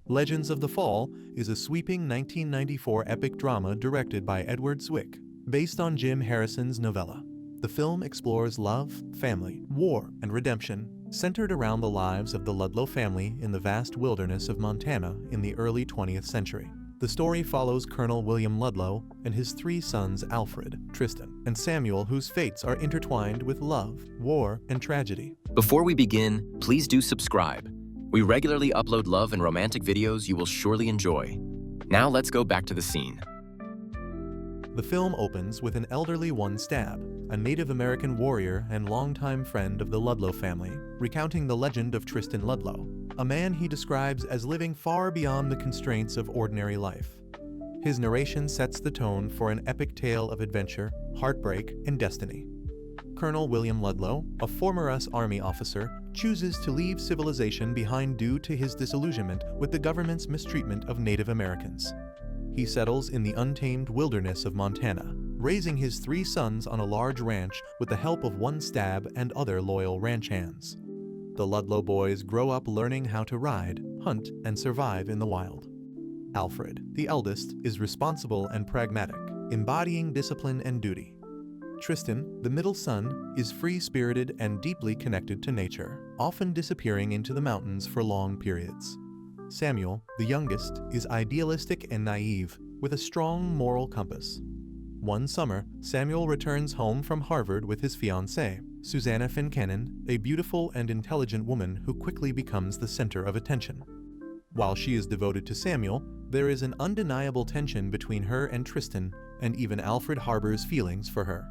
Legends of the Fall is a sweeping 1994 epic drama directed by Edward Zwick, based on Jim Harrison's novella. The film explores love, family, war, and redemption, centered around the lives of the Ludlow family in the vast wilderness of Montana in the early 20th century. The story follows Colonel William Ludlow and his three sons Alfred, Tristan, and Samuel, whose fates are intertwined with love, war, and tragedy. Before we begin, please do subscribe. We regularly upload love and romantic videos you will surely enjoy. Now let's go back to the scene. The film opens with an elderly One Stab, a Native American warrior and longtime friend of the Ludlow family, recounting the legend of Tristan Ludlow, a man he describes as living far beyond the constraints of ordinary life. His narration sets the tone for an epic tale of adventure, heartbreak, and destiny. Colonel William Ludlow, a former U.S. Army officer, chooses to leave civilization behind due to his disillusionment with the government's mistreatment of Native Americans. He settles in the untamed wilderness of Montana, raising his three sons on a large ranch with the help of One Stab and other loyal ranch hands. The Ludlow boys grow up learning how to ride, hunt, and survive in the wild. Alfred, the eldest, is responsible and pragmatic, embodying discipline and duty. Tristan, the middle son, is free-spirited and deeply connected to nature, often disappearing into the mountains for long periods. Samuel, the youngest, is idealistic and naive, with a strong moral compass. One summer, Samuel returns home from Harvard with his fiancée, Susanna Fincannon, a beautiful and intelligent woman who quickly becomes the center of attention. While she is devoted to Samuel, there is an undeniable tension between her and Tristan, and even Alfred harbors feelings for her.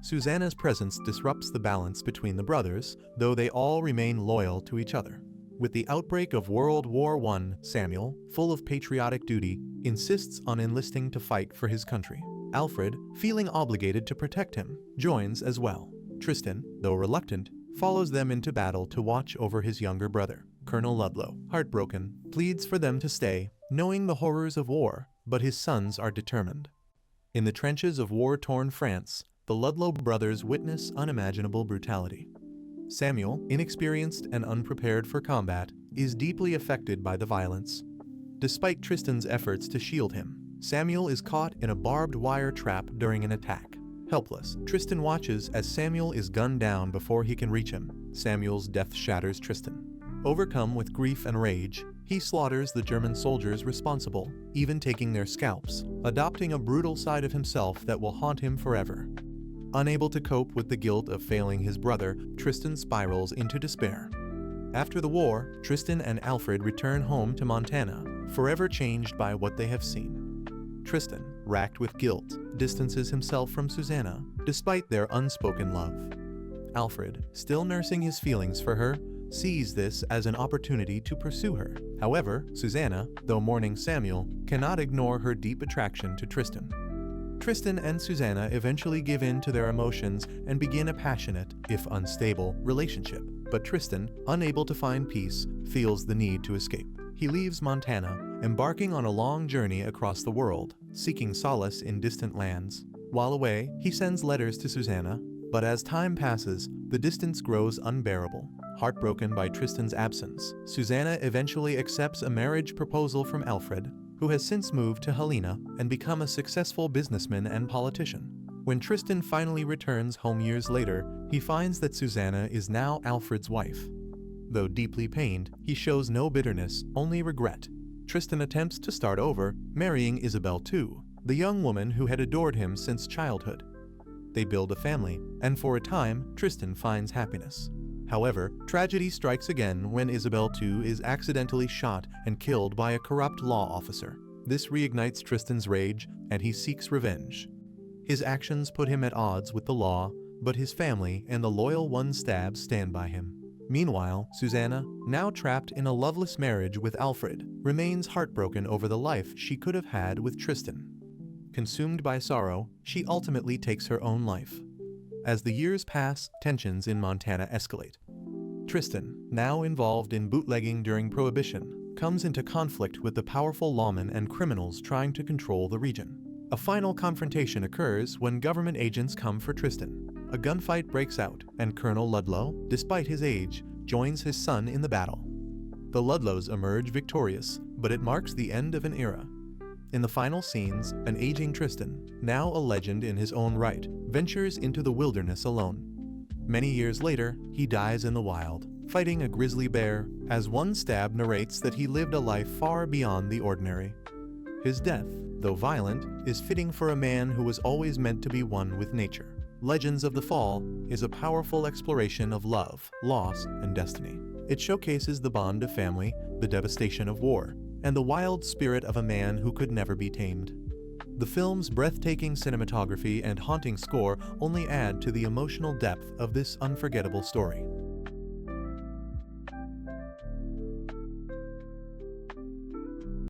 Susanna's presence disrupts the balance between the brothers, though they all remain loyal to each other. With the outbreak of World War I, Samuel, full of patriotic duty, insists on enlisting to fight for his country. Alfred, feeling obligated to protect him, joins as well. Tristan, though reluctant, follows them into battle to watch over his younger brother. Colonel Ludlow, heartbroken, pleads for them to stay, knowing the horrors of war, but his sons are determined. In the trenches of war-torn France, the Ludlow brothers witness unimaginable brutality. Samuel, inexperienced and unprepared for combat, is deeply affected by the violence. Despite Tristan's efforts to shield him, Samuel is caught in a barbed wire trap during an attack. Helpless, Tristan watches as Samuel is gunned down before he can reach him. Samuel's death shatters Tristan. Overcome with grief and rage, he slaughters the German soldiers responsible, even taking their scalps, adopting a brutal side of himself that will haunt him forever. Unable to cope with the guilt of failing his brother, Tristan spirals into despair. After the war, Tristan and Alfred return home to Montana, forever changed by what they have seen. Tristan, racked with guilt, distances himself from Susanna, despite their unspoken love. Alfred, still nursing his feelings for her, sees this as an opportunity to pursue her. However, Susanna, though mourning Samuel, cannot ignore her deep attraction to Tristan. Tristan and Susanna eventually give in to their emotions and begin a passionate, if unstable, relationship. But Tristan, unable to find peace, feels the need to escape. He leaves Montana, embarking on a long journey across the world, seeking solace in distant lands. While away, he sends letters to Susanna, but as time passes, the distance grows unbearable. Heartbroken by Tristan's absence, Susanna eventually accepts a marriage proposal from Alfred, who has since moved to Helena and become a successful businessman and politician. When Tristan finally returns home years later, he finds that Susanna is now Alfred's wife. Though deeply pained, he shows no bitterness, only regret. Tristan attempts to start over, marrying Isabel too, the young woman who had adored him since childhood. They build a family, and for a time, Tristan finds happiness. However, tragedy strikes again when Isabel too is accidentally shot and killed by a corrupt law officer. This reignites Tristan's rage, and he seeks revenge. His actions put him at odds with the law, but his family and the loyal One Stab stand by him. Meanwhile, Susanna, now trapped in a loveless marriage with Alfred, remains heartbroken over the life she could have had with Tristan. Consumed by sorrow, she ultimately takes her own life. As the years pass, tensions in Montana escalate. Tristan, now involved in bootlegging during Prohibition, comes into conflict with the powerful lawmen and criminals trying to control the region. A final confrontation occurs when government agents come for Tristan. A gunfight breaks out, and Colonel Ludlow, despite his age, joins his son in the battle. The Ludlows emerge victorious, but it marks the end of an era. In the final scenes, an aging Tristan, now a legend in his own right, ventures into the wilderness alone. Many years later, he dies in the wild, fighting a grizzly bear, as one stab narrates that he lived a life far beyond the ordinary. His death, though violent, is fitting for a man who was always meant to be one with nature. Legends of the Fall is a powerful exploration of love, loss, and destiny. It showcases the bond of family, the devastation of war, and the wild spirit of a man who could never be tamed. The film's breathtaking cinematography and haunting score only add to the emotional depth of this unforgettable story.